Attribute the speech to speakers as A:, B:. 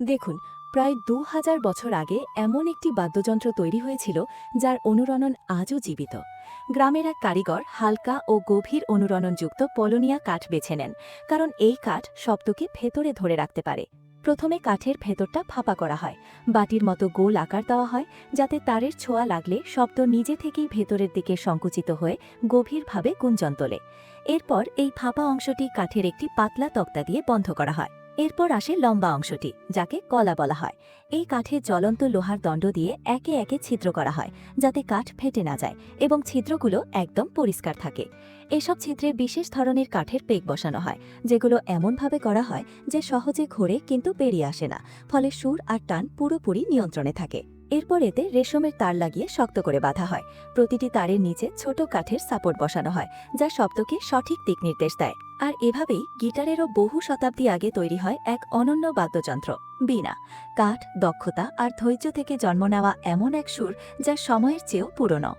A: দেখুন, প্রায় ২,০০০ বছর আগে এমন একটি বাদ্যযন্ত্র তৈরি হয়েছিল যার অনুরণন আজও জীবিত। গ্রামের এক কারিগর হালকা ও গভীর অনুরণনযুক্ত পলোনিয়া কাঠ বেছে নেন, কারণ এই কাঠ শব্দকে ভেতরে ধরে রাখতে পারে। প্রথমে কাঠের ভেতরটা ফাঁপা করা হয়, বাটির মতো গোল আকার দেওয়া হয়, যাতে তারের ছোঁয়া লাগলে শব্দ নিজে থেকেই ভেতরের দিকে সংকুচিত হয়ে গভীরভাবে গুঞ্জন তোলে। এরপর এই ফাঁপা অংশটি কাঠের একটি পাতলা তক্তা দিয়ে বন্ধ করা হয়। এরপর আসে লম্বা অংশটি, যাকে কলা বলা হয়। এই কাঠে জ্বলন্ত লোহার দণ্ড দিয়ে একে একে ছিদ্র করা হয়, যাতে কাঠ ফেটে না যায় এবং ছিদ্রগুলো একদম পরিষ্কার থাকে। এসব ছিদ্রে বিশেষ ধরনের কাঠের পেক বসানো হয়, যেগুলো এমনভাবে করা হয় যে সহজে ঘোরে কিন্তু বেরিয়ে আসে না, ফলে সুর আর টান পুরোপুরি নিয়ন্ত্রণে থাকে। এরপর এতে রেশমের তার লাগিয়ে শক্ত করে বাঁধা হয়। প্রতিটি তারের নিচে ছোট কাঠের সাপোর্ট বসানো হয়, যা শব্দকে সঠিক দিক নির্দেশ দেয়। আর এভাবেই গিটারেরও বহু শতাব্দী আগে তৈরি হয় এক অনন্য বাদ্যযন্ত্র, বীণা। কাঠ, দক্ষতা আর ধৈর্য থেকে জন্ম নেওয়া এমন এক সুর যা সময়ের চেয়েও পুরনো।